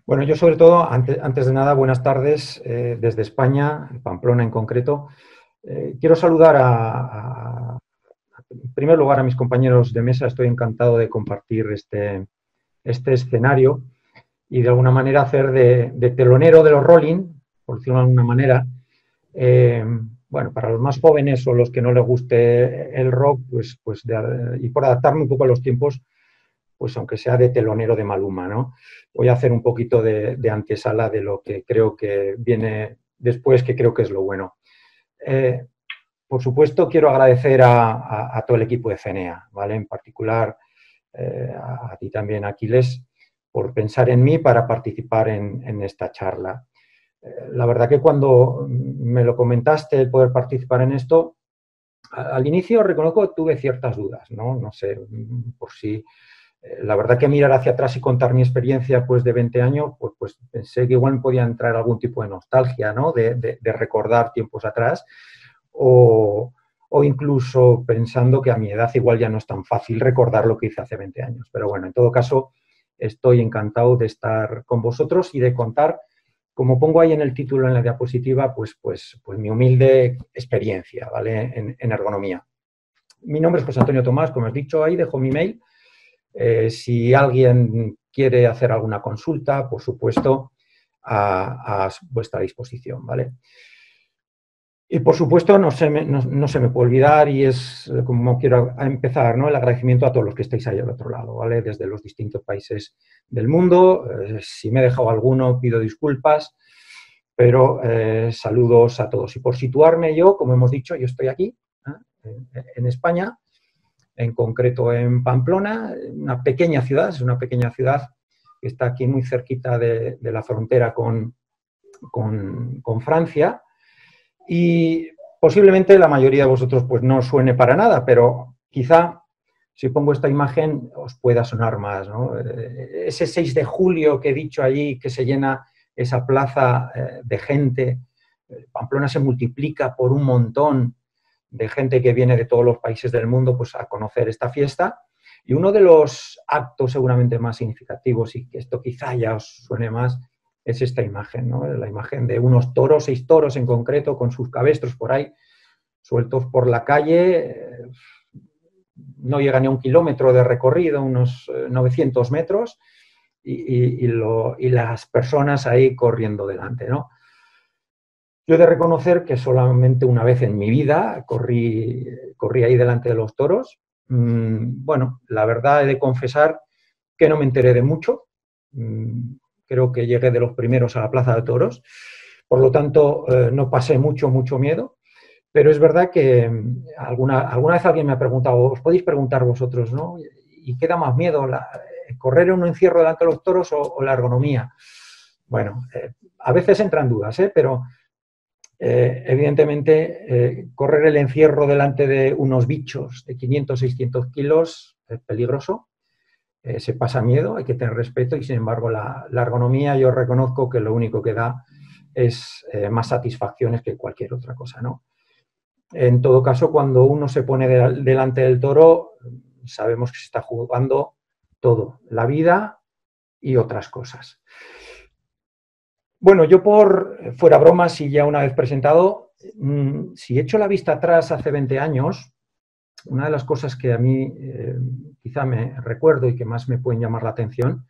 Bueno, yo sobre todo, antes de nada, buenas tardes desde España, Pamplona en concreto. Quiero saludar en primer lugar a mis compañeros de mesa. Estoy encantado de compartir este escenario y de alguna manera hacer de telonero de los Rolling, por decirlo de alguna manera. Eh, bueno, para los más jóvenes o los que no les guste el rock, y por adaptarme un poco a los tiempos, pues aunque sea de telonero de Maluma, ¿no? Voy a hacer un poquito de antesala de lo que creo que viene después, que creo que es lo bueno. Eh, por supuesto, quiero agradecer a todo el equipo de CENEA, ¿vale? En particular a ti también, Aquiles, por pensar en mí para participar en esta charla. La verdad que cuando me lo comentaste, el poder participar en esto, al inicio reconozco que tuve ciertas dudas, ¿no? No sé, por si la verdad que mirar hacia atrás y contar mi experiencia pues de 20 años, pues pensé que igual me podía entrar algún tipo de nostalgia, ¿no? De recordar tiempos atrás o incluso pensando que a mi edad igual ya no es tan fácil recordar lo que hice hace 20 años. Pero bueno, en todo caso, estoy encantado de estar con vosotros y de contar, como pongo ahí en el título, en la diapositiva, pues mi humilde experiencia, ¿vale? En ergonomía. Mi nombre es José Antonio Tomás, como os he dicho, ahí dejo mi mail. Si alguien quiere hacer alguna consulta, por supuesto, a vuestra disposición, ¿vale? Y por supuesto, no se me puede olvidar, y es como quiero empezar, ¿no? El agradecimiento a todos los que estáis ahí al otro lado, ¿vale? Desde los distintos países del mundo. Si me he dejado alguno, pido disculpas, pero saludos a todos. Y por situarme yo, como hemos dicho, yo estoy aquí, en España, en concreto en Pamplona, una pequeña ciudad, es una pequeña ciudad que está aquí muy cerquita de la frontera con Francia, y posiblemente la mayoría de vosotros pues no suene para nada, pero quizá si pongo esta imagen os pueda sonar más, ¿no? Ese 6 de julio que he dicho allí, que se llena esa plaza de gente, Pamplona se multiplica por un montón de gente que viene de todos los países del mundo pues, a conocer esta fiesta. Y uno de los actos seguramente más significativos, y que esto quizá ya os suene más, es esta imagen, ¿no? La imagen de unos toros, 6 toros en concreto, con sus cabestros por ahí, sueltos por la calle. No llega ni a 1 kilómetro de recorrido, unos 900 metros, y las personas ahí corriendo delante, ¿no? Yo he de reconocer que solamente una vez en mi vida corrí ahí delante de los toros. Bueno, la verdad he de confesar que no me enteré de mucho. Creo que llegué de los primeros a la plaza de toros. Por lo tanto, no pasé mucho miedo. Pero es verdad que alguna vez alguien me ha preguntado, os podéis preguntar vosotros, ¿no? ¿Y qué da más miedo, correr en un encierro delante de los toros o la ergonomía? Bueno, a veces entran dudas, pero evidentemente, correr el encierro delante de unos bichos de 500, 600 kilos es peligroso, se pasa miedo, hay que tener respeto, y sin embargo la ergonomía yo reconozco que lo único que da es más satisfacciones que cualquier otra cosa, ¿no? En todo caso, cuando uno se pone delante del toro, sabemos que se está jugando todo, la vida y otras cosas. Bueno, yo fuera bromas y ya una vez presentado, si echo la vista atrás hace 20 años, una de las cosas que a mí quizá me recuerdo y que más me pueden llamar la atención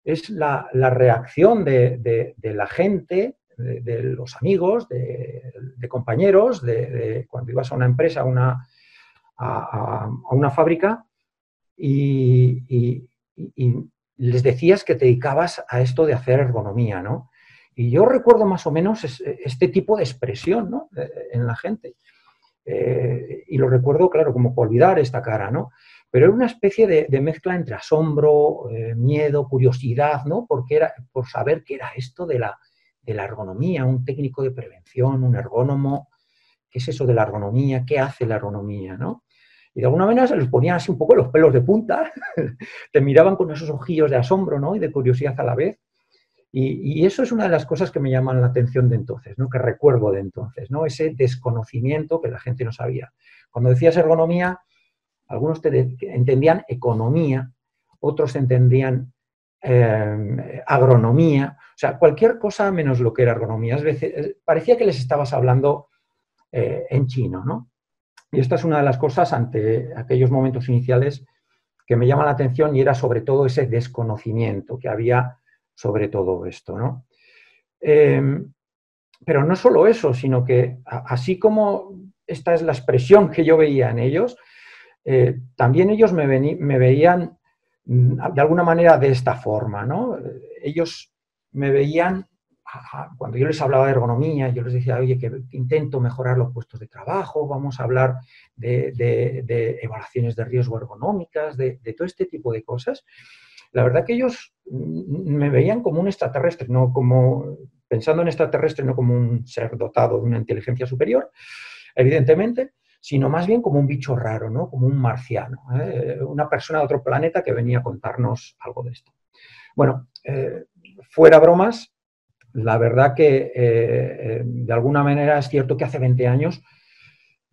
es la reacción de la gente, de los amigos, de compañeros, cuando ibas a una empresa, a una fábrica y les decías que te dedicabas a esto de hacer ergonomía, ¿no? Y yo recuerdo más o menos este tipo de expresión, ¿no? En la gente. Y lo recuerdo, claro, como por olvidar esta cara, ¿no? Pero era una especie de mezcla entre asombro, miedo, curiosidad, ¿no? Por saber qué era esto de la ergonomía, un técnico de prevención, un ergónomo. ¿Qué es eso de la ergonomía? ¿Qué hace la ergonomía, no? Y de alguna manera se les ponían así un poco los pelos de punta, te miraban con esos ojillos de asombro, ¿no? Y de curiosidad a la vez. Y eso es una de las cosas que me llaman la atención de entonces, ¿no? Que recuerdo de entonces, ¿no? Ese desconocimiento que la gente no sabía. Cuando decías ergonomía, algunos entendían economía, otros entendían agronomía, o sea, cualquier cosa menos lo que era ergonomía. Es veces, parecía que les estabas hablando en chino, ¿no? Y esta es una de las cosas ante aquellos momentos iniciales que me llama la atención y era sobre todo ese desconocimiento que había sobre todo esto, ¿no? Pero no solo eso, sino que así como esta es la expresión que yo veía en ellos, también ellos me veían de alguna manera de esta forma, ¿no? Ellos me veían, cuando yo les hablaba de ergonomía, yo les decía, oye, que intento mejorar los puestos de trabajo, vamos a hablar de evaluaciones de riesgo ergonómicas, de todo este tipo de cosas. La verdad que ellos me veían como un extraterrestre, no como, pensando en extraterrestre, no como un ser dotado de una inteligencia superior, evidentemente, sino más bien como un bicho raro, ¿no? Como un marciano, una persona de otro planeta que venía a contarnos algo de esto. Bueno, fuera bromas, la verdad que de alguna manera es cierto que hace 20 años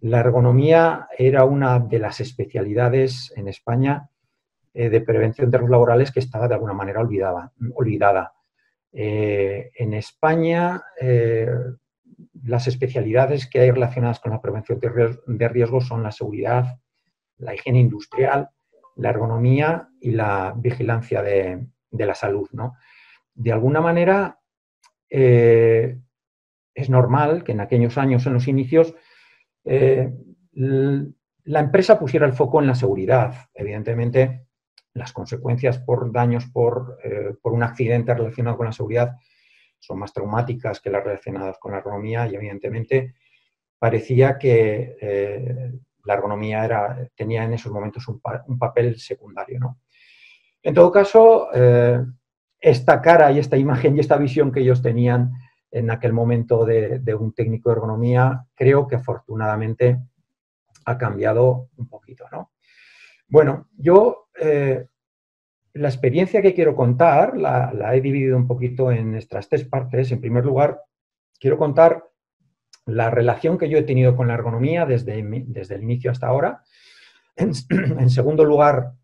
la ergonomía era una de las especialidades en España de prevención de riesgos laborales que estaba de alguna manera olvidada. En España, las especialidades que hay relacionadas con la prevención de riesgos son la seguridad, la higiene industrial, la ergonomía y la vigilancia de la salud, ¿no? De alguna manera, es normal que en aquellos años, en los inicios, la empresa pusiera el foco en la seguridad. Evidentemente, las consecuencias por daños por un accidente relacionado con la seguridad son más traumáticas que las relacionadas con la ergonomía y evidentemente parecía que la ergonomía tenía en esos momentos un papel secundario, ¿no? En todo caso, esta cara y esta imagen y esta visión que ellos tenían en aquel momento de un técnico de ergonomía, creo que afortunadamente ha cambiado un poquito, ¿no? Bueno, yo la experiencia que quiero contar la he dividido un poquito en estas tres partes. En primer lugar, quiero contar la relación que yo he tenido con la ergonomía desde el inicio hasta ahora. En segundo lugar,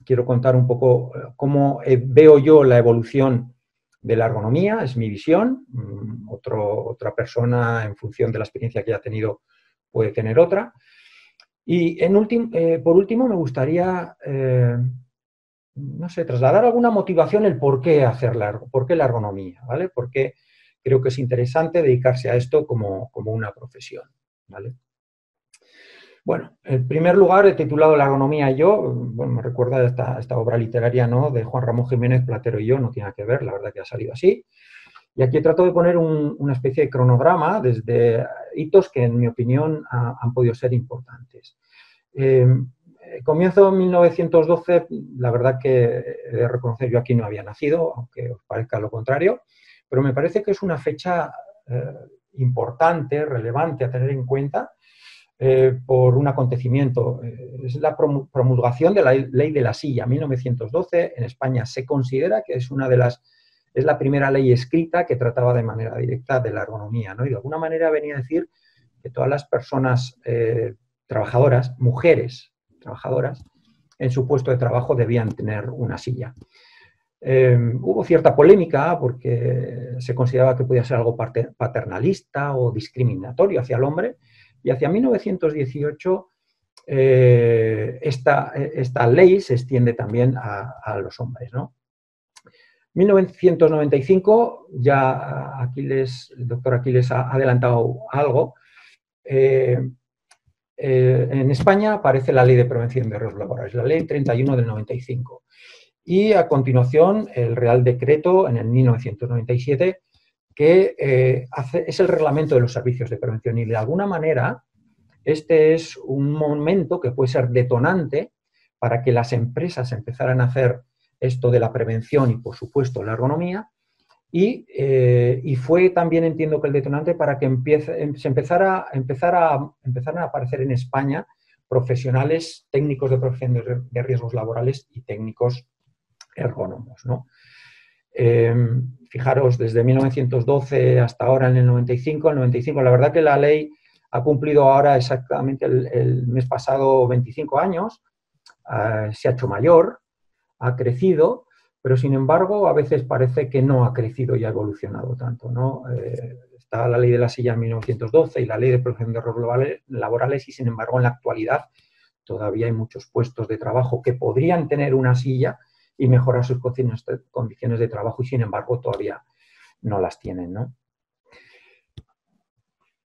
quiero contar un poco cómo veo yo la evolución de la ergonomía, es mi visión. Otra persona, en función de la experiencia que haya tenido, puede tener otra. Y por último, me gustaría, no sé, trasladar alguna motivación el por qué por qué la ergonomía, ¿vale? Porque creo que es interesante dedicarse a esto como una profesión, ¿vale? Bueno, en primer lugar, he titulado La ergonomía y yo, bueno, me recuerda esta obra literaria, ¿no?, de Juan Ramón Jiménez, Platero y yo, no tiene nada que ver, la verdad que ha salido así. Y aquí trato de poner una especie de cronograma desde hitos que, en mi opinión, han podido ser importantes. Comienzo en 1912, la verdad que he de reconocer, yo aquí no había nacido, aunque os parezca lo contrario, pero me parece que es una fecha importante, relevante a tener en cuenta, por un acontecimiento. Es la promulgación de la Ley de la Silla, 1912. En España se considera que es la primera ley escrita que trataba de manera directa de la ergonomía, ¿no? Y de alguna manera venía a decir que todas las personas trabajadoras, mujeres trabajadoras, en su puesto de trabajo debían tener una silla. Hubo cierta polémica porque se consideraba que podía ser algo paternalista o discriminatorio hacia el hombre, y hacia 1918 esta ley se extiende también a los hombres, ¿no? 1995, ya el doctor Aquiles ha adelantado algo. En España aparece la Ley de Prevención de Riesgos Laborales, la Ley 31 del 95. Y a continuación el Real Decreto en el 1997, que es el reglamento de los servicios de prevención. Y de alguna manera este es un momento que puede ser detonante para que las empresas empezaran a hacer esto de la prevención y, por supuesto, la ergonomía. Y fue también, entiendo que el detonante para que empezaran a aparecer en España profesionales técnicos de prevención de riesgos laborales y técnicos ergónomos, ¿no? Fijaros, desde 1912 hasta ahora, en el 95, la verdad que la ley ha cumplido ahora exactamente el mes pasado 25 años, se ha hecho mayor, ha crecido, pero sin embargo a veces parece que no ha crecido y ha evolucionado tanto, ¿no? Está la ley de la silla en 1912 y la ley de protección de errores laborales y sin embargo en la actualidad todavía hay muchos puestos de trabajo que podrían tener una silla y mejorar sus condiciones de trabajo y sin embargo todavía no las tienen, ¿no?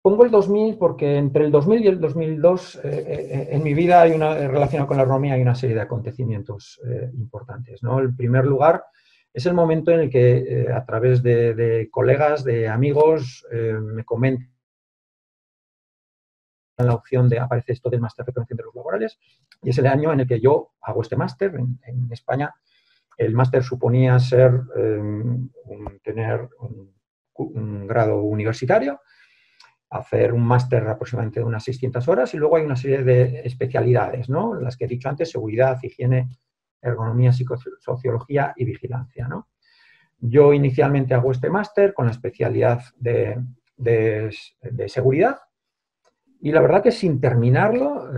Pongo el 2000 porque entre el 2000 y el 2002 en mi vida relacionado con la ergonomía hay una serie de acontecimientos importantes, ¿no? En primer lugar, es el momento en el que a través de colegas, de amigos, me comentan la opción de aparece esto del máster de prevención de los laborales y es el año en el que yo hago este máster. En España el máster suponía tener un grado universitario, hacer un máster aproximadamente de unas 600 horas y luego hay una serie de especialidades, ¿no? Las que he dicho antes, seguridad, higiene, ergonomía, psicosociología y vigilancia, ¿no? Yo inicialmente hago este máster con la especialidad de seguridad y la verdad que sin terminarlo,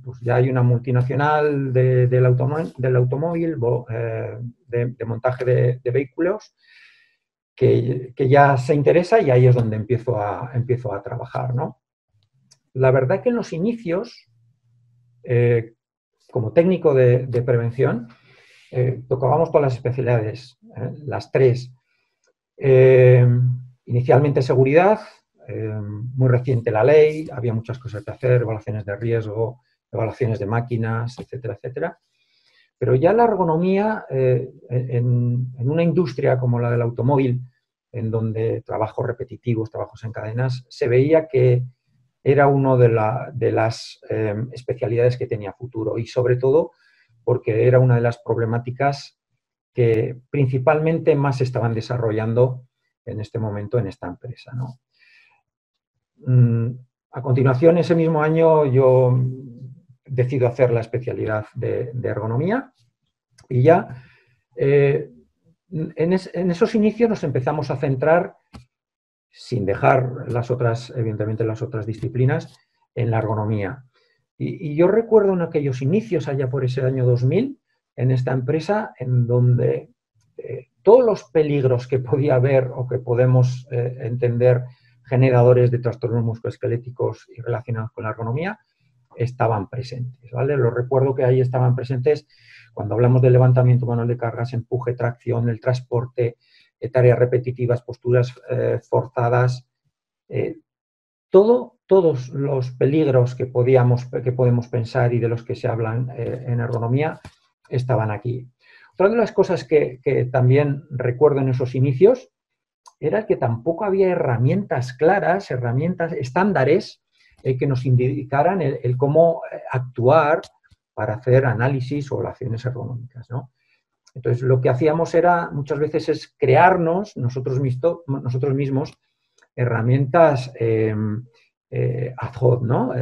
pues ya hay una multinacional del automóvil, de montaje de vehículos, que ya se interesa y ahí es donde empiezo a trabajar, ¿no? La verdad que en los inicios, como técnico de prevención, tocábamos todas las especialidades, las tres. Inicialmente seguridad, muy reciente la ley, había muchas cosas que hacer, evaluaciones de riesgo, evaluaciones de máquinas, etcétera, etcétera. Pero ya la ergonomía, en una industria como la del automóvil, en donde trabajos repetitivos, trabajos en cadenas, se veía que era una de las especialidades que tenía futuro y sobre todo porque era una de las problemáticas que principalmente más se estaban desarrollando en este momento en esta empresa, ¿no? A continuación, ese mismo año, yo decido hacer la especialidad de ergonomía y ya en esos inicios nos empezamos a centrar, sin dejar evidentemente las otras disciplinas, en la ergonomía. Y yo recuerdo en aquellos inicios, allá por ese año 2000, en esta empresa, en donde todos los peligros que podía haber o que podemos entender generadores de trastornos musculoesqueléticos y relacionados con la ergonomía, estaban presentes, ¿vale? Lo recuerdo que ahí estaban presentes cuando hablamos de levantamiento manual de cargas, empuje, tracción, el transporte, tareas repetitivas, posturas forzadas, todos los peligros que podemos pensar y de los que se hablan en ergonomía estaban aquí. Otra de las cosas que también recuerdo en esos inicios era que tampoco había herramientas claras, herramientas estándares que nos indicaran el cómo actuar para hacer análisis o evaluaciones ergonómicas, ¿no? Entonces, lo que hacíamos era muchas veces es crearnos nosotros mismos herramientas ad hoc, ¿no?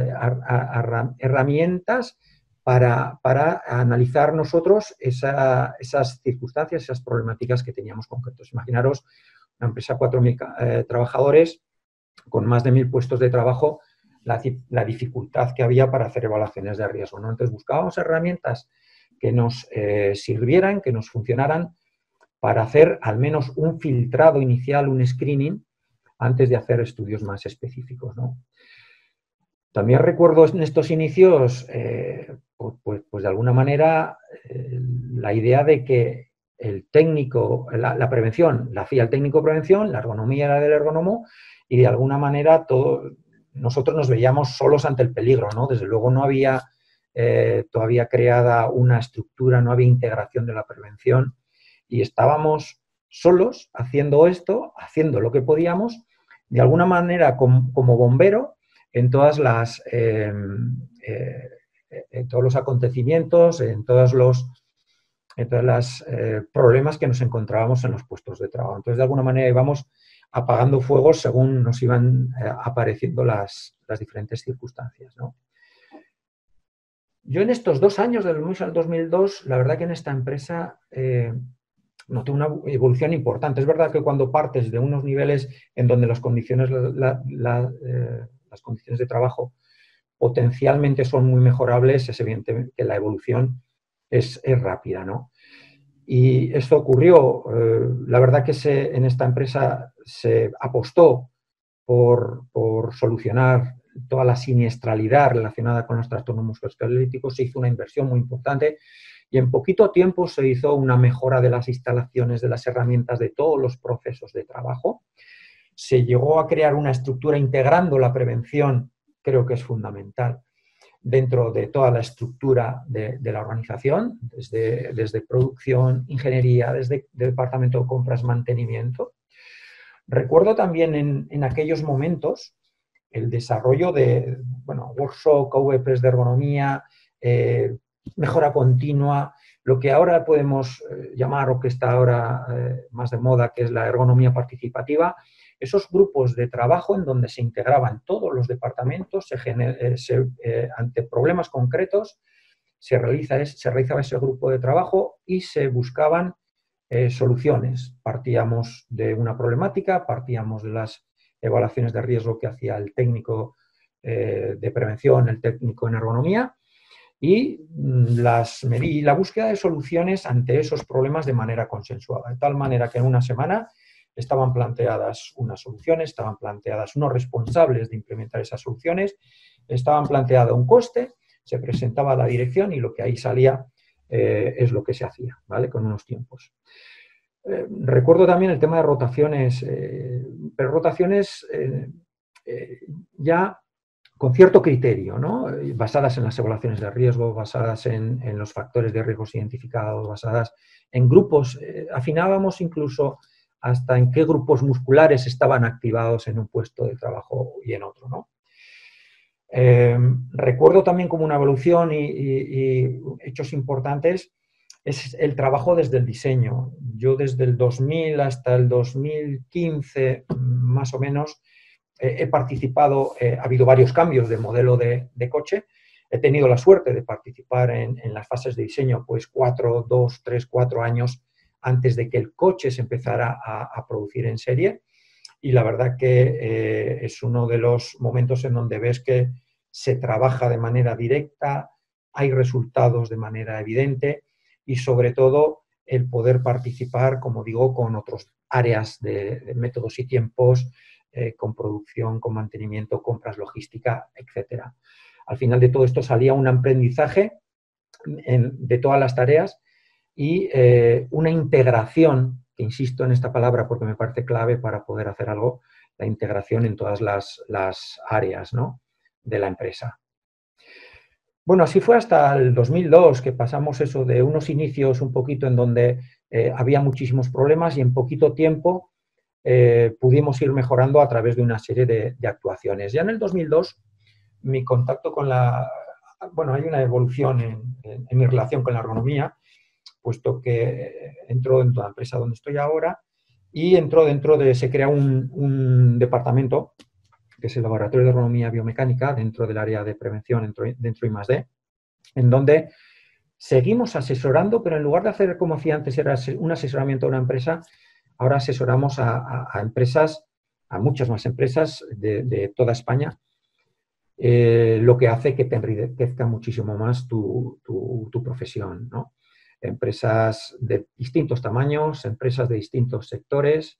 Herramientas para analizar nosotros esas circunstancias, esas problemáticas que teníamos concretos. Imaginaros una empresa, 4.000 trabajadores, con más de 1.000 puestos de trabajo, la dificultad que había para hacer evaluaciones de riesgo, ¿no? Entonces buscábamos herramientas que nos sirvieran, que nos funcionaran para hacer al menos un filtrado inicial, un screening, antes de hacer estudios más específicos, ¿no? También recuerdo en estos inicios, pues de alguna manera, la idea de que el técnico, la prevención la hacía el técnico de prevención, la ergonomía era del ergonomo y de alguna manera nosotros nos veíamos solos ante el peligro, ¿no? Desde luego no había todavía creada una estructura, no había integración de la prevención y estábamos solos haciendo esto, haciendo lo que podíamos, de alguna manera como bombero en todas en todos los acontecimientos, en todos los problemas que nos encontrábamos en los puestos de trabajo. Entonces, de alguna manera íbamos apagando fuegos según nos iban apareciendo las diferentes circunstancias, ¿no? Yo en estos 2 años, del 2000 al 2002, la verdad que en esta empresa noté una evolución importante. Es verdad que cuando partes de unos niveles en donde las condiciones, las condiciones de trabajo potencialmente son muy mejorables, es evidente que la evolución es rápida, ¿no? Y esto ocurrió, la verdad que en esta empresa se apostó por solucionar toda la siniestralidad relacionada con los trastornos musculoesqueléticos, se hizo una inversión muy importante y en poquito tiempo se hizo una mejora de las instalaciones, de las herramientas, de todos los procesos de trabajo. Se llegó a crear una estructura integrando la prevención, creo que es fundamental, dentro de toda la estructura de la organización, desde producción, ingeniería, desde el departamento de compras, mantenimiento. Recuerdo también en aquellos momentos el desarrollo de, bueno, workshop, KVPs de ergonomía, mejora continua, lo que ahora podemos llamar, o que está ahora más de moda, que es la ergonomía participativa, esos grupos de trabajo en donde se integraban todos los departamentos, ante problemas concretos, se realizaba ese grupo de trabajo y se buscaban soluciones. Partíamos de una problemática, partíamos de las evaluaciones de riesgo que hacía el técnico de prevención, el técnico en ergonomía, y la búsqueda de soluciones ante esos problemas de manera consensuada, de tal manera que en una semana estaban planteadas unas soluciones, estaban planteadas unos responsables de implementar esas soluciones, estaban planteado un coste, se presentaba a la dirección y lo que ahí salía es lo que se hacía, ¿vale? Con unos tiempos. Recuerdo también el tema de rotaciones, pero rotaciones ya con cierto criterio, ¿no? Basadas en las evaluaciones de riesgo, basadas en los factores de riesgos identificados, basadas en grupos. Afinábamos incluso hasta en qué grupos musculares estaban activados en un puesto de trabajo y en otro, ¿no? Recuerdo también como una evolución y hechos importantes es el trabajo desde el diseño. Yo desde el 2000 hasta el 2015, más o menos, he participado, ha habido varios cambios de modelo de coche. He tenido la suerte de participar en las fases de diseño, pues 2, 3, 4 años antes de que el coche se empezara a producir en serie. Y la verdad que es uno de los momentos en donde ves que se trabaja de manera directa, hay resultados de manera evidente y sobre todo el poder participar, como digo, con otras áreas de métodos y tiempos, con producción, con mantenimiento, compras, logística, etc. Al final de todo esto salía un aprendizaje de todas las tareas y una integración, que insisto en esta palabra porque me parece clave para poder hacer algo, la integración en todas las áreas, ¿no?, de la empresa. Bueno, así fue hasta el 2002, que pasamos eso de unos inicios un poquito en donde había muchísimos problemas y en poquito tiempo pudimos ir mejorando a través de una serie de actuaciones. Ya en el 2002, mi contacto con bueno, hay una evolución en mi relación con la ergonomía, puesto que entró dentro de la empresa donde estoy ahora y se crea un departamento que es el Laboratorio de Ergonomía Biomecánica dentro del área de prevención, dentro de I+D, en donde seguimos asesorando, pero en lugar de hacer como hacía antes, era un asesoramiento a una empresa, ahora asesoramos a empresas, a muchas más empresas de toda España, lo que hace que te enriquezca muchísimo más tu profesión, ¿no? Empresas de distintos tamaños, empresas de distintos sectores,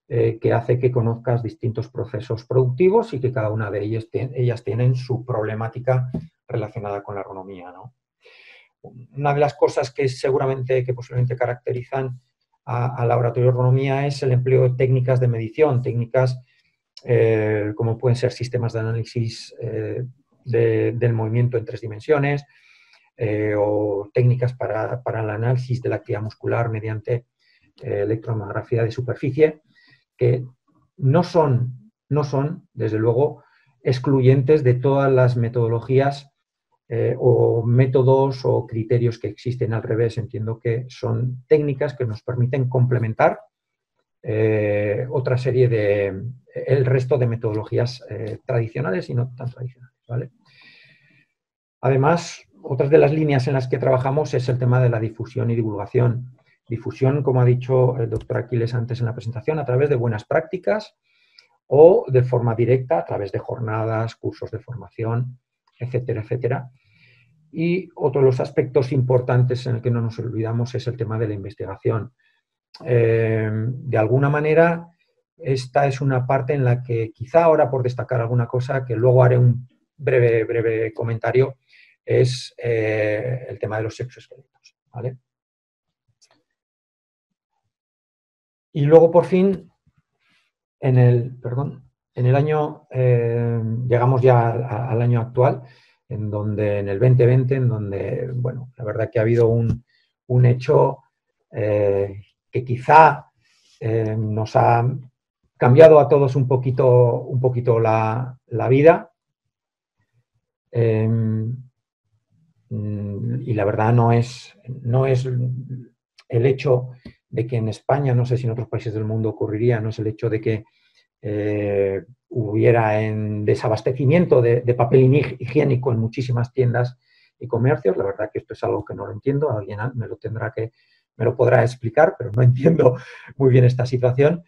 que hace que conozcas distintos procesos productivos y que cada una de ellas tienen su problemática relacionada con la ergonomía, ¿no? Una de las cosas que posiblemente caracterizan al laboratorio de ergonomía es el empleo de técnicas de medición, técnicas como pueden ser sistemas de análisis del movimiento en 3 dimensiones o técnicas para el análisis de la actividad muscular mediante electromiografía de superficie, que no son, desde luego, excluyentes de todas las metodologías o métodos o criterios que existen. Al revés, entiendo que son técnicas que nos permiten complementar otra serie el resto de metodologías tradicionales y no tan tradicionales, ¿vale? Además, otras de las líneas en las que trabajamos es el tema de la difusión y divulgación. Difusión, como ha dicho el doctor Aquiles antes en la presentación, a través de buenas prácticas o de forma directa a través de jornadas, cursos de formación, etcétera, etcétera. Y otro de los aspectos importantes en el que no nos olvidamos es el tema de la investigación. De alguna manera, esta es una parte en la que quizá ahora, por destacar alguna cosa, que luego haré un breve comentario, es el tema de los exoesqueletos, ¿vale? Y luego, por fin, en el año, llegamos ya al año actual, en donde, en el 2020, en donde, bueno, la verdad que ha habido un hecho que quizá nos ha cambiado a todos un poquito la vida. Y la verdad no es el hecho de que en España, no sé si en otros países del mundo ocurriría, no es el hecho de que hubiera en desabastecimiento de papel higiénico en muchísimas tiendas y comercios. La verdad que esto es algo que no lo entiendo, alguien me lo podrá explicar, pero no entiendo muy bien esta situación.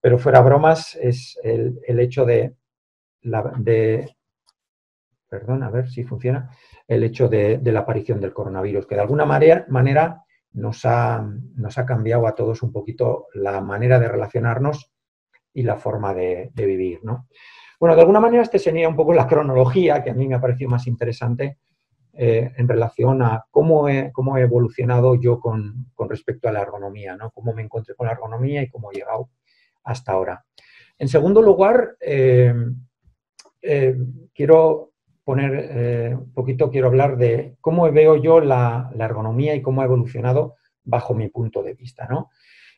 Pero fuera bromas, es el hecho perdón, a ver si funciona, el hecho de la aparición del coronavirus, que de alguna manera nos ha cambiado a todos un poquito la manera de relacionarnos y la forma de vivir, ¿no? Bueno, de alguna manera este sería un poco la cronología que a mí me ha parecido más interesante en relación a cómo he evolucionado yo con respecto a la ergonomía, ¿no? Cómo me encontré con la ergonomía y cómo he llegado hasta ahora. En segundo lugar, quiero poner un poquito, quiero hablar de cómo veo yo la ergonomía y cómo ha evolucionado bajo mi punto de vista, ¿no?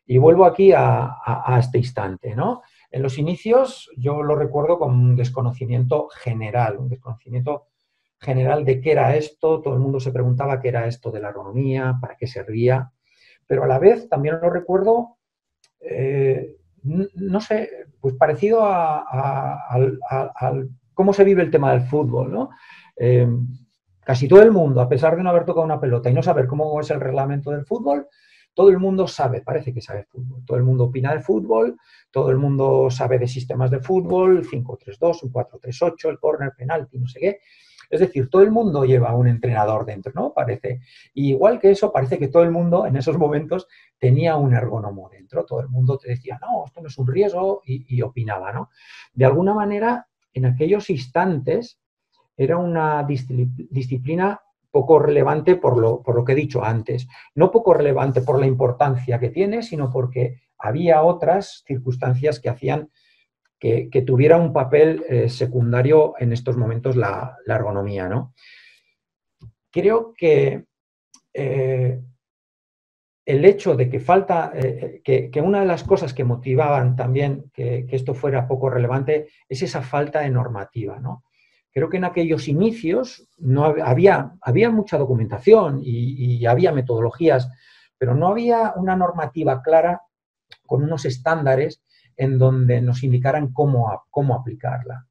Y vuelvo aquí a este instante, ¿no? En los inicios yo lo recuerdo con un desconocimiento general de qué era esto, todo el mundo se preguntaba qué era esto de la ergonomía, para qué servía, pero a la vez también lo recuerdo, no sé, pues parecido al cómo se vive el tema del fútbol, ¿no? Eh, Casi todo el mundo, a pesar de no haber tocado una pelota y no saber cómo es el reglamento del fútbol, todo el mundo sabe, parece que sabe fútbol. Todo el mundo opina de fútbol, todo el mundo sabe de sistemas de fútbol, 5-3-2, un 4-3-8, el córner, penalti, no sé qué. Es decir, todo el mundo lleva un entrenador dentro, ¿no? Parece. Y igual que eso, parece que todo el mundo en esos momentos tenía un ergónomo dentro. Todo el mundo te decía, no, esto no es un riesgo, y opinaba, ¿no? De alguna manera, en aquellos instantes, era una disciplina poco relevante por lo que he dicho antes. No poco relevante por la importancia que tiene, sino porque había otras circunstancias que hacían que tuviera un papel secundario en estos momentos la ergonomía, ¿no? Creo que el hecho de que falta, que una de las cosas que motivaban también que esto fuera poco relevante es esa falta de normativa, ¿no? Creo que en aquellos inicios no había mucha documentación y había metodologías, pero no había una normativa clara con unos estándares en donde nos indicaran cómo aplicarla.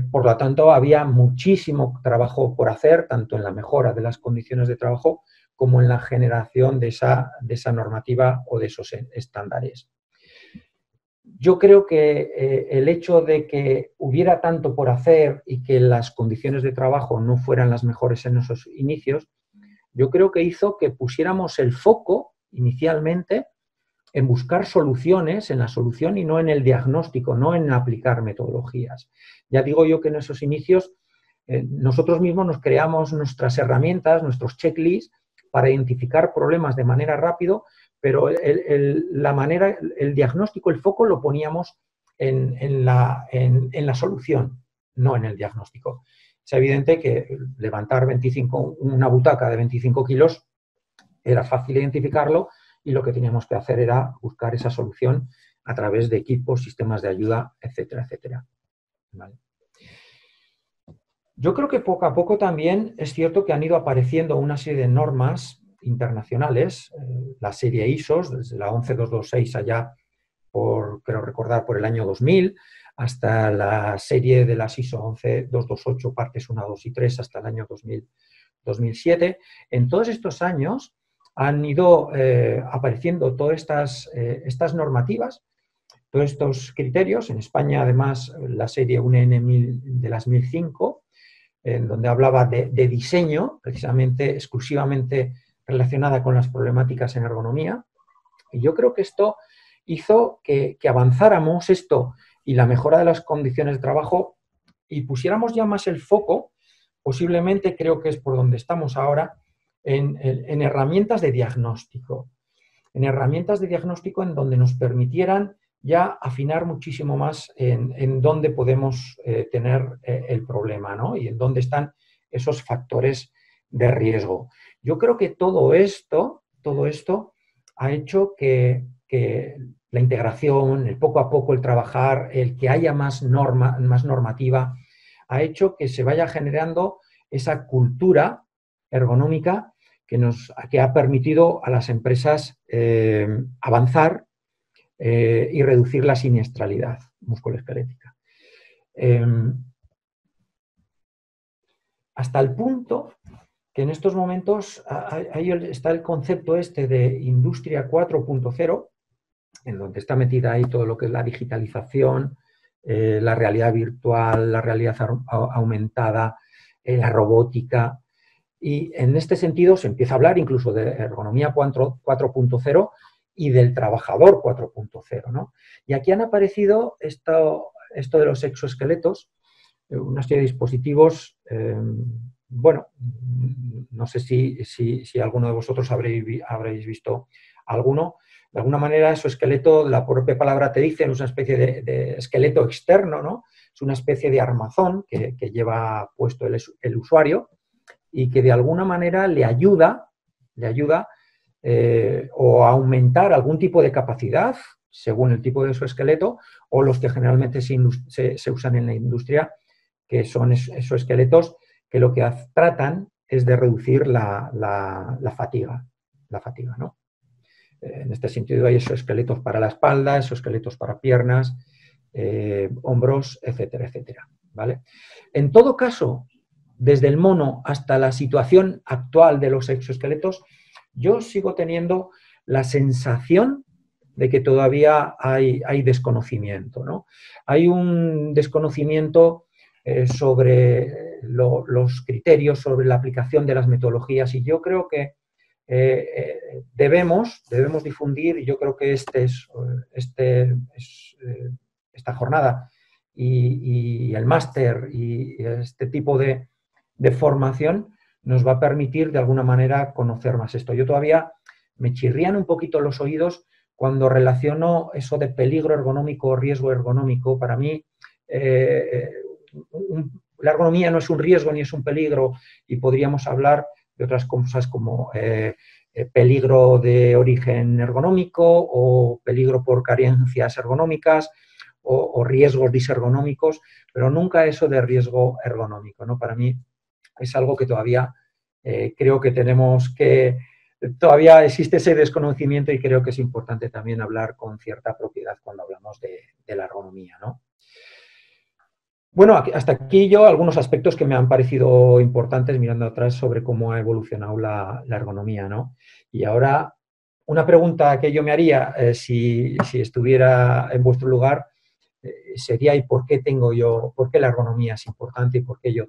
Por lo tanto, había muchísimo trabajo por hacer, tanto en la mejora de las condiciones de trabajo como en la generación de esa normativa o de esos estándares. Yo creo que el hecho de que hubiera tanto por hacer y que las condiciones de trabajo no fueran las mejores en esos inicios, yo creo que hizo que pusiéramos el foco inicialmente en buscar soluciones, en la solución y no en el diagnóstico, no en aplicar metodologías. Ya digo yo que en esos inicios nosotros mismos nos creamos nuestras herramientas, nuestros checklists para identificar problemas de manera rápida, pero el diagnóstico, el foco lo poníamos en la solución, no en el diagnóstico. Es evidente que levantar una butaca de 25 kilos era fácil identificarlo y lo que teníamos que hacer era buscar esa solución a través de equipos, sistemas de ayuda, etcétera, etcétera. ¿Vale? Yo creo que poco a poco también es cierto que han ido apareciendo una serie de normas internacionales, la serie ISOs, desde la 11226 allá, creo recordar, por el año 2000, hasta la serie de las ISO 11228, partes 1, 2 y 3, hasta el año 2007. En todos estos años han ido apareciendo todas estas normativas, todos estos criterios. En España, además, la serie UNN 1000 de las 1005, en donde hablaba de diseño, precisamente exclusivamente relacionada con las problemáticas en ergonomía. Y yo creo que esto hizo que avanzáramos esto y la mejora de las condiciones de trabajo y pusiéramos ya más el foco, posiblemente creo que es por donde estamos ahora, en herramientas de diagnóstico. En herramientas de diagnóstico en donde nos permitieran ya afinar muchísimo más en dónde podemos tener el problema, ¿no? Y en dónde están esos factores de riesgo. Yo creo que todo esto ha hecho que la integración, el poco a poco, el trabajar, el que haya más normativa, ha hecho que se vaya generando esa cultura ergonómica que ha permitido a las empresas avanzar y reducir la siniestralidad musculoesquelética. Hasta el punto que en estos momentos ahí está el concepto este de Industria 4.0, en donde está metida ahí todo lo que es la digitalización, la realidad virtual, la realidad aumentada, la robótica. Y en este sentido se empieza a hablar incluso de ergonomía 4.0 y del trabajador 4.0, ¿no? Y aquí han aparecido esto de los exoesqueletos, una serie de dispositivos, bueno, no sé si alguno de vosotros habréis visto alguno. De alguna manera, su esqueleto, la propia palabra te dice, es una especie de esqueleto externo, ¿no? Es una especie de armazón que lleva puesto el usuario y que de alguna manera le ayuda o a aumentar algún tipo de capacidad según el tipo de su esqueleto, o los que generalmente se usan en la industria, que son esos esqueletos que lo que tratan es de reducir la fatiga, ¿no? En este sentido hay esos esqueletos para la espalda, esos esqueletos para piernas, hombros, etcétera, etcétera, ¿vale? En todo caso, desde el mono hasta la situación actual de los exoesqueletos, yo sigo teniendo la sensación de que todavía hay desconocimiento, ¿no? Hay un desconocimiento sobre los criterios, sobre la aplicación de las metodologías, y yo creo que debemos difundir, y yo creo que esta jornada y el máster y este tipo de formación nos va a permitir de alguna manera conocer más esto. Yo todavía me chirrían un poquito los oídos cuando relaciono eso de peligro ergonómico o riesgo ergonómico. Para mí, la ergonomía no es un riesgo ni es un peligro, y podríamos hablar de otras cosas como peligro de origen ergonómico o peligro por carencias ergonómicas o riesgos disergonómicos, pero nunca eso de riesgo ergonómico, ¿no? Para mí es algo que todavía creo que todavía existe ese desconocimiento, y creo que es importante también hablar con cierta propiedad cuando hablamos de la ergonomía, ¿no? Bueno, hasta aquí yo algunos aspectos que me han parecido importantes mirando atrás sobre cómo ha evolucionado la ergonomía, ¿no? Y ahora, una pregunta que yo me haría si estuviera en vuestro lugar sería: ¿y por qué por qué la ergonomía es importante y por qué yo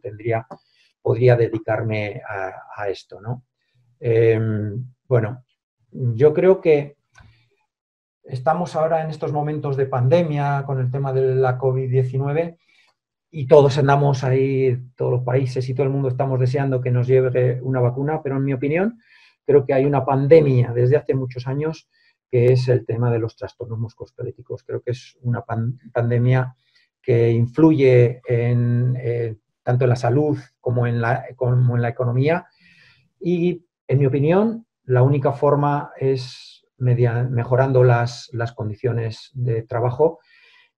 podría dedicarme a esto, ¿no? Bueno, yo creo que estamos ahora en estos momentos de pandemia con el tema de la COVID-19 y todos andamos ahí, todos los países y todo el mundo estamos deseando que nos llegue una vacuna, pero en mi opinión creo que hay una pandemia desde hace muchos años, que es el tema de los trastornos musculoesqueléticos. Creo que es una pandemia que influye tanto en la salud como en la economía, y en mi opinión la única forma es mejorando las condiciones de trabajo.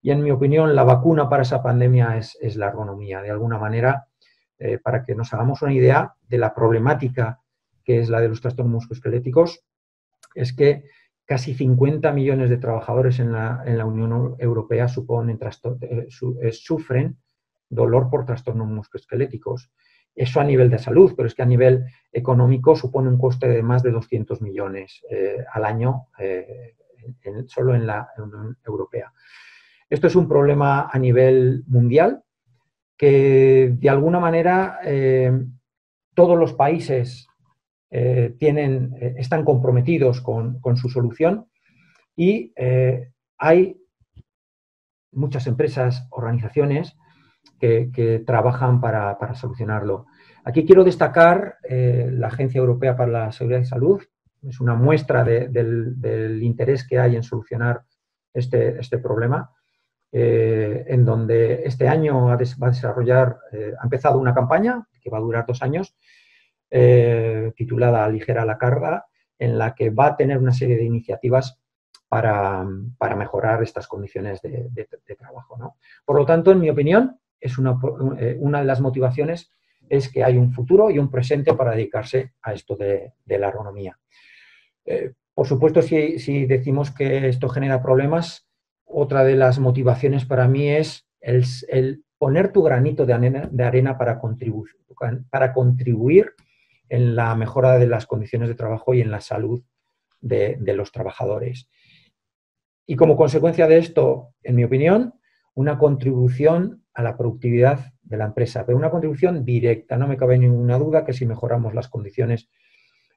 Y en mi opinión, la vacuna para esa pandemia es la ergonomía. De alguna manera, para que nos hagamos una idea de la problemática que es la de los trastornos musculoesqueléticos, es que casi 50 millones de trabajadores en la Unión Europea sufren dolor por trastornos musculoesqueléticos. Eso a nivel de salud, pero es que a nivel económico supone un coste de más de 200 millones al año solo en la Unión Europea. Esto es un problema a nivel mundial, que de alguna manera todos los países están comprometidos con su solución y hay muchas empresas, organizaciones que trabajan para solucionarlo. Aquí quiero destacar la Agencia Europea para la Seguridad y Salud. Es una muestra del interés que hay en solucionar este problema, en donde este año va a desarrollar, ha empezado una campaña que va a durar 2 años, titulada Aligera la carga, en la que va a tener una serie de iniciativas para mejorar estas condiciones de trabajo, ¿no? Por lo tanto, en mi opinión, es una de las motivaciones es que hay un futuro y un presente para dedicarse a esto de la ergonomía. Por supuesto, si decimos que esto genera problemas, otra de las motivaciones para mí es el poner tu granito de arena para contribuir en la mejora de las condiciones de trabajo y en la salud de los trabajadores. Y como consecuencia de esto, en mi opinión, una contribución a la productividad de la empresa, pero una contribución directa. No me cabe ninguna duda que si mejoramos las condiciones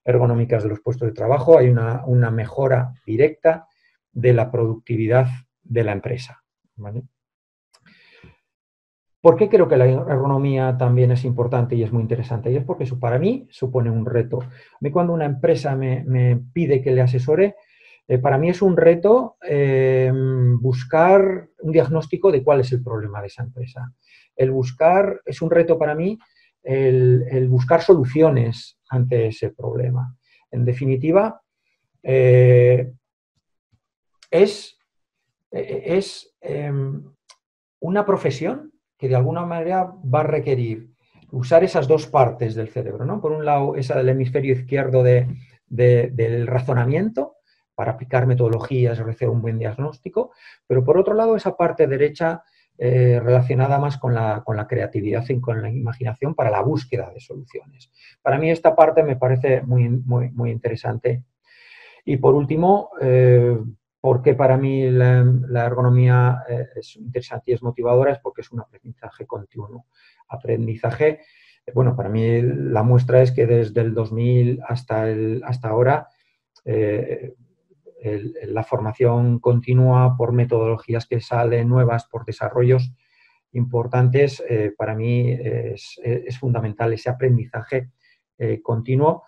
ergonómicas de los puestos de trabajo, hay una mejora directa de la productividad de la empresa, ¿vale? ¿Por qué creo que la ergonomía también es importante y es muy interesante? Y es porque eso para mí supone un reto. A mí cuando una empresa me pide que le asesore, para mí es un reto buscar un diagnóstico de cuál es el problema de esa empresa. Es un reto para mí el buscar soluciones ante ese problema. En definitiva, es una profesión que de alguna manera va a requerir usar esas dos partes del cerebro, ¿no? Por un lado, esa del hemisferio izquierdo del razonamiento, para aplicar metodologías y hacer un buen diagnóstico, pero por otro lado, esa parte derecha relacionada más con la creatividad y con la imaginación para la búsqueda de soluciones. Para mí esta parte me parece muy interesante. Y por último, porque para mí la ergonomía es interesante y es motivadora, es porque es un aprendizaje continuo. Aprendizaje, bueno, para mí la muestra es que desde el 2000 hasta ahora, la formación continua por metodologías que salen nuevas, por desarrollos importantes, para mí es fundamental ese aprendizaje continuo.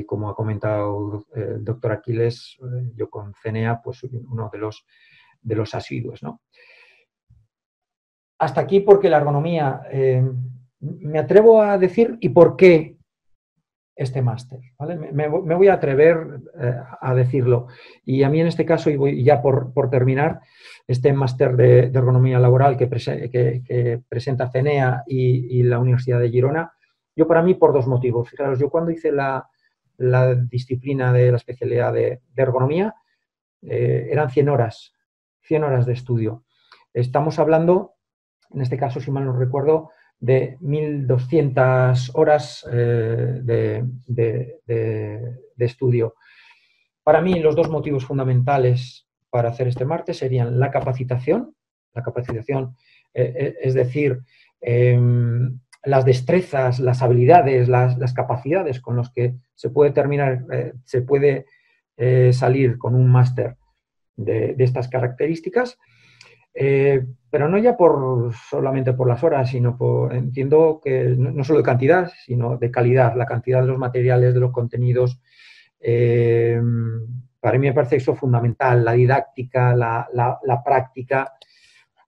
Como ha comentado el doctor Aquiles, yo con CENEA, pues uno de los asiduos, ¿no? Hasta aquí porque la ergonomía, me atrevo a decir, ¿y por qué este máster? ¿Vale? Me voy a atrever a decirlo. Y a mí en este caso, y voy ya por terminar, este máster de ergonomía laboral que presenta CENEA y la Universidad de Girona, yo para mí por 2 motivos. Fijaros, yo cuando hice la disciplina de la especialidad de ergonomía, eran 100 horas de estudio. Estamos hablando, en este caso, si mal no recuerdo, de 1.200 horas de estudio. Para mí, los 2 motivos fundamentales para hacer este máster serían la capacitación, es decir, las destrezas, las habilidades, las capacidades con las que se puede salir con un máster de estas características, pero no ya solamente por las horas, sino entiendo que no solo de cantidad, sino de calidad, la cantidad de los materiales, de los contenidos. Para mí me parece eso fundamental, la didáctica, la práctica.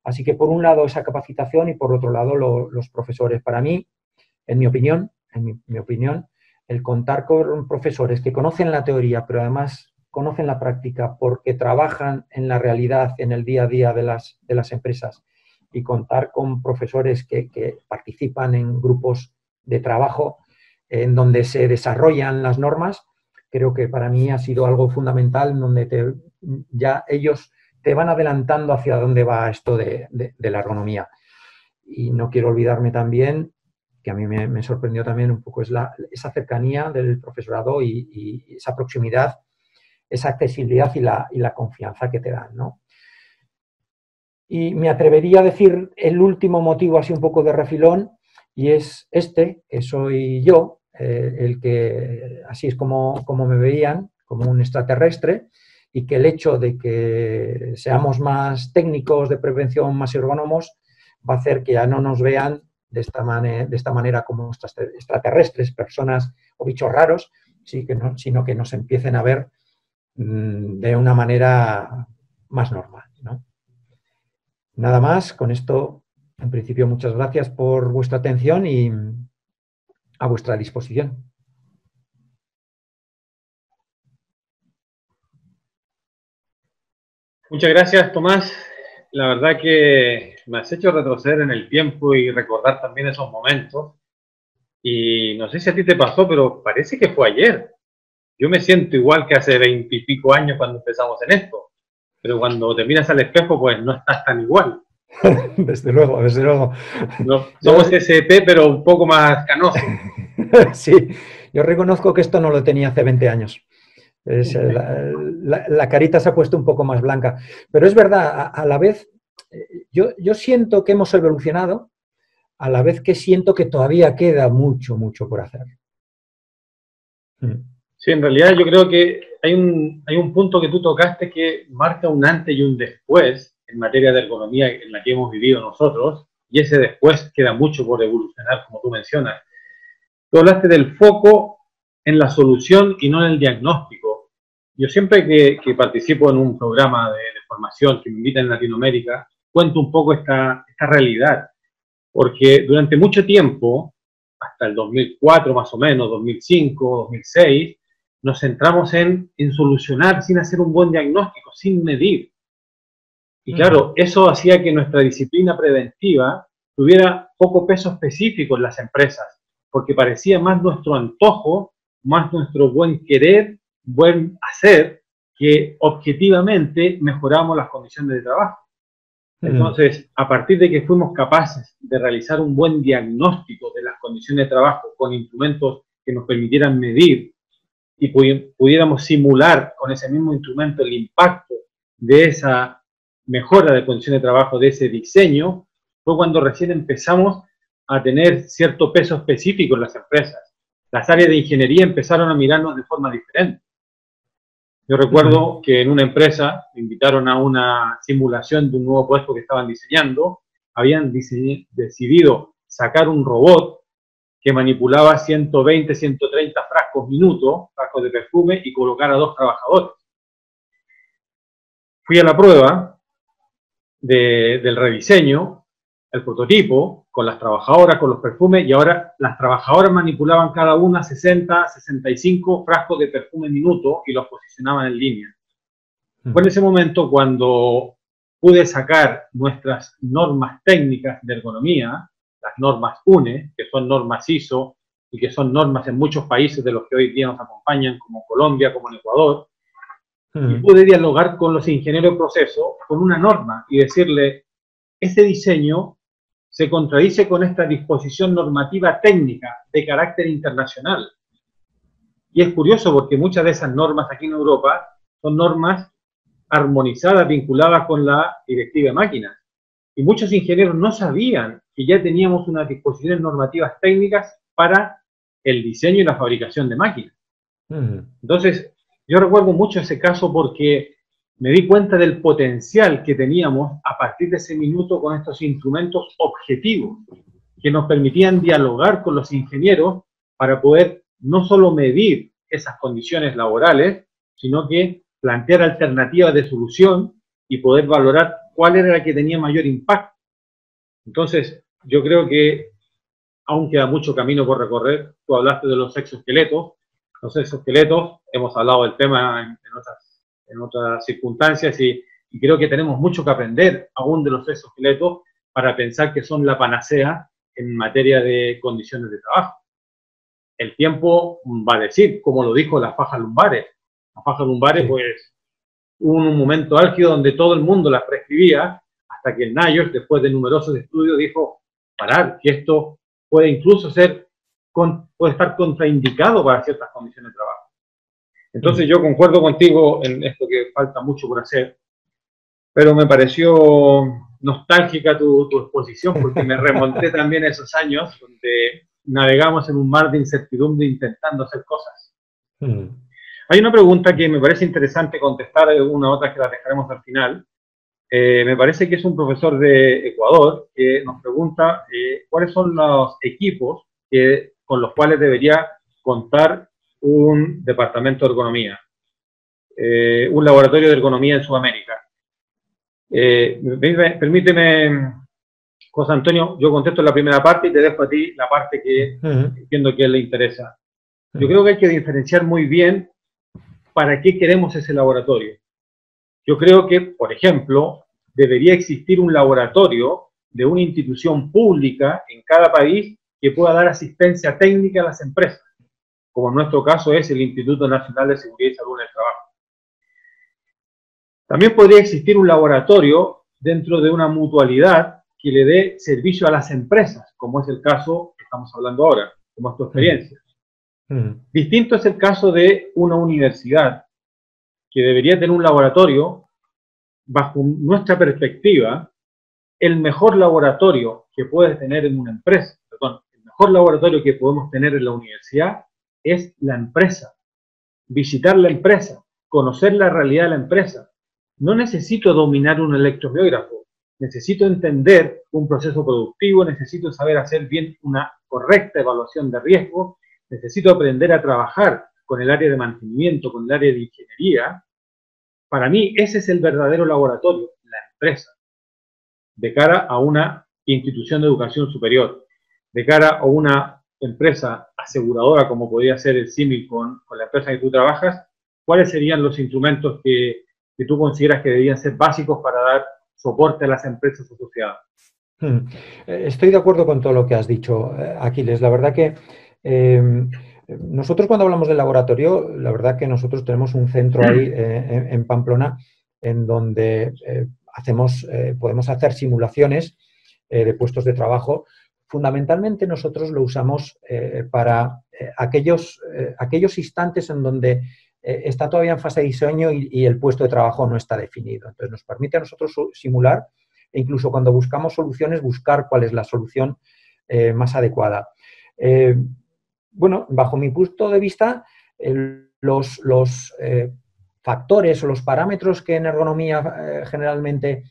Así que por un lado esa capacitación y por otro lado los profesores. Para mí, en mi opinión, el contar con profesores que conocen la teoría, pero además conocen la práctica porque trabajan en la realidad, en el día a día de las empresas, y contar con profesores que participan en grupos de trabajo en donde se desarrollan las normas, creo que para mí ha sido algo fundamental, en donde ya ellos te van adelantando hacia dónde va esto de la ergonomía. Y no quiero olvidarme también, que a mí me sorprendió también un poco, es esa cercanía del profesorado y esa proximidad, esa accesibilidad y la confianza que te dan, ¿no? Y me atrevería a decir el último motivo así un poco de refilón, y es este, que soy yo, el que así es como me veían, como un extraterrestre, y que el hecho de que seamos más técnicos de prevención, más ergónomos, va a hacer que ya no nos vean de esta manera como extraterrestres, personas o bichos raros, sí que no, sino que nos empiecen a ver de una manera más normal, ¿no? Nada más, con esto, en principio, muchas gracias por vuestra atención y a vuestra disposición. Muchas gracias, Tomás. La verdad que me has hecho retroceder en el tiempo y recordar también esos momentos. Y no sé si a ti te pasó, pero parece que fue ayer. Yo me siento igual que hace 20 y pico años cuando empezamos en esto. Pero cuando te miras al espejo, pues no estás tan igual. Desde luego, desde luego. No, Yo, somos ST, pero un poco más canosos. sí, yo reconozco que esto no lo tenía hace 20 años. La carita se ha puesto un poco más blanca. Pero es verdad, a la vez, yo siento que hemos evolucionado, a la vez que siento que todavía queda mucho, mucho por hacer. Sí, en realidad yo creo que hay un punto que tú tocaste que marca un antes y un después en materia de ergonomía en la que hemos vivido nosotros, y ese después queda mucho por evolucionar, como tú mencionas. Tú hablaste del foco en la solución y no en el diagnóstico. Yo siempre que participo en un programa de formación que me invitan en Latinoamérica, cuento un poco esta realidad, porque durante mucho tiempo, hasta el 2004 más o menos, 2005, 2006, nos centramos en solucionar sin hacer un buen diagnóstico, sin medir. Y claro, eso hacía que nuestra disciplina preventiva tuviera poco peso específico en las empresas, porque parecía más nuestro antojo, más nuestro buen querer, buen hacer, que objetivamente mejoramos las condiciones de trabajo. Entonces, a partir de que fuimos capaces de realizar un buen diagnóstico de las condiciones de trabajo con instrumentos que nos permitieran medir y pudiéramos simular con ese mismo instrumento el impacto de esa mejora de condiciones de trabajo, de ese diseño, fue cuando recién empezamos a tener cierto peso específico en las empresas. Las áreas de ingeniería empezaron a mirarnos de forma diferente. Yo recuerdo que en una empresa me invitaron a una simulación de un nuevo puesto que estaban diseñando. Habían decidido sacar un robot que manipulaba 120, 130 frascos minuto, frascos de perfume, y colocar a 2 trabajadores. Fui a la prueba del rediseño, el prototipo, con las trabajadoras, con los perfumes, y ahora las trabajadoras manipulaban cada una 60, 65 frascos de perfume minuto y los posicionaban en línea. Fue en ese momento cuando pude sacar nuestras normas técnicas de ergonomía, las normas UNE, que son normas ISO y que son normas en muchos países de los que hoy día nos acompañan, como Colombia, como en Ecuador, y pude dialogar con los ingenieros de proceso con una norma y decirle, este diseño se contradice con esta disposición normativa técnica de carácter internacional. Y es curioso porque muchas de esas normas aquí en Europa son normas armonizadas, vinculadas con la directiva de máquinas. Y muchos ingenieros no sabían que ya teníamos unas disposiciones normativas técnicas para el diseño y la fabricación de máquinas. Entonces, yo recuerdo mucho ese caso porque me di cuenta del potencial que teníamos a partir de ese minuto con estos instrumentos objetivos que nos permitían dialogar con los ingenieros para poder no solo medir esas condiciones laborales, sino que plantear alternativas de solución y poder valorar cuál era la que tenía mayor impacto. Entonces, yo creo que aún queda mucho camino por recorrer. Tú hablaste de los exoesqueletos. Los exoesqueletos, hemos hablado del tema en otras circunstancias y creo que tenemos mucho que aprender aún de los exoesqueletos para pensar que son la panacea en materia de condiciones de trabajo. El tiempo va a decir, como lo dijo las fajas lumbares. Las fajas lumbares, sí, pues, hubo un momento álgido donde todo el mundo las prescribía, hasta que el NIOSH, después de numerosos estudios, dijo, parar, que esto puede incluso puede estar contraindicado para ciertas condiciones de trabajo. Entonces yo concuerdo contigo en esto que falta mucho por hacer, pero me pareció nostálgica tu exposición, porque me remonté también a esos años donde navegamos en un mar de incertidumbre intentando hacer cosas. Hay una pregunta que me parece interesante contestar, una otra que la dejaremos al final. Me parece que es un profesor de Ecuador que nos pregunta cuáles son los equipos con los cuales debería contar un departamento de ergonomía, un laboratorio de ergonomía en Sudamérica. Permíteme, José Antonio, yo contesto la primera parte y te dejo a ti la parte que entiendo que le interesa. Yo creo que hay que diferenciar muy bien para qué queremos ese laboratorio. Yo creo que, por ejemplo, debería existir un laboratorio de una institución pública en cada país que pueda dar asistencia técnica a las empresas, como en nuestro caso es el Instituto Nacional de Seguridad y Salud en el Trabajo. También podría existir un laboratorio dentro de una mutualidad que le dé servicio a las empresas, como es el caso que estamos hablando ahora, como es tu experiencia. Distinto es el caso de una universidad que debería tener un laboratorio, bajo nuestra perspectiva, el mejor laboratorio que puedes tener en una empresa, el mejor laboratorio que podemos tener en la universidad es la empresa. Visitar la empresa, conocer la realidad de la empresa. No necesito dominar un electromiógrafo, necesito entender un proceso productivo, necesito saber hacer bien una correcta evaluación de riesgo, necesito aprender a trabajar con el área de mantenimiento, con el área de ingeniería. Para mí ese es el verdadero laboratorio, la empresa, de cara a una institución de educación superior, de cara a una empresa aseguradora como podría ser el símil con la empresa que tú trabajas. ¿Cuáles serían los instrumentos que tú consideras que deberían ser básicos para dar soporte a las empresas asociadas? Estoy de acuerdo con todo lo que has dicho, Aquiles. La verdad que nosotros cuando hablamos del laboratorio, la verdad que nosotros tenemos un centro ahí en Pamplona en donde podemos hacer simulaciones de puestos de trabajo. Fundamentalmente nosotros lo usamos para aquellos instantes en donde está todavía en fase de diseño y el puesto de trabajo no está definido. Entonces nos permite a nosotros simular e incluso cuando buscamos soluciones, buscar cuál es la solución más adecuada. Bueno, bajo mi punto de vista, los factores o los parámetros que en ergonomía generalmente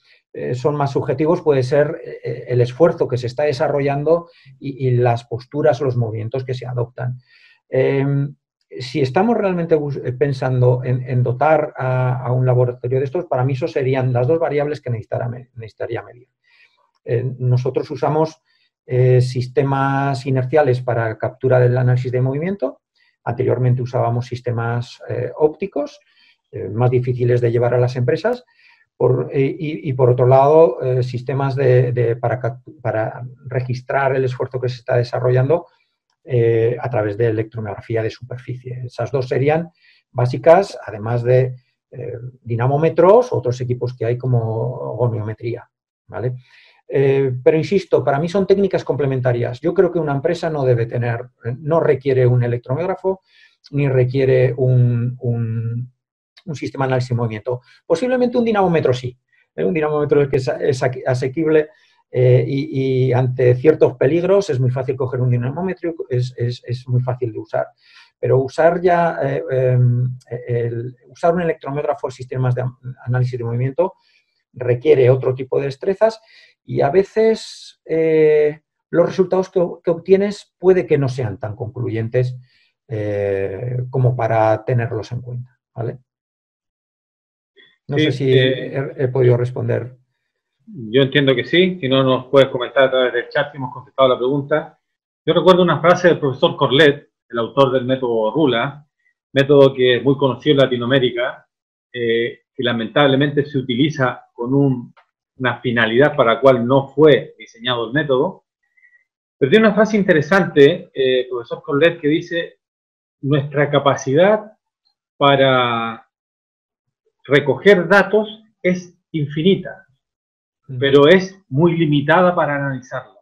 son más subjetivos puede ser el esfuerzo que se está desarrollando y las posturas o los movimientos que se adoptan. Si estamos realmente pensando en dotar a un laboratorio de estos, para mí eso serían las dos variables que necesitaría medir. Nosotros usamos sistemas inerciales para captura del análisis de movimiento. Anteriormente usábamos sistemas ópticos, más difíciles de llevar a las empresas. Y por otro lado, sistemas para registrar el esfuerzo que se está desarrollando a través de electromiografía de superficie. Esas dos serían básicas, además de dinamómetros, otros equipos que hay como goniometría, ¿vale? Pero insisto, para mí son técnicas complementarias. Yo creo que una empresa no requiere un electromiógrafo ni requiere un sistema de análisis de movimiento. Posiblemente un dinamómetro sí. Un dinamómetro que es asequible y ante ciertos peligros es muy fácil coger un dinamómetro, es muy fácil de usar. Pero usar usar un electromiógrafo en sistemas de análisis de movimiento requiere otro tipo de destrezas y a veces los resultados que obtienes puede que no sean tan concluyentes como para tenerlos en cuenta, ¿vale? No sé si he podido responder. Yo entiendo que sí, si no nos puedes comentar a través del chat si hemos contestado la pregunta. Yo recuerdo una frase del profesor Corlet, el autor del método RULA, método que es muy conocido en Latinoamérica, que lamentablemente se utiliza con una finalidad para la cual no fue diseñado el método. Pero tiene una frase interesante, profesor Corlet, que dice: nuestra capacidad para recoger datos es infinita, pero es muy limitada para analizarla.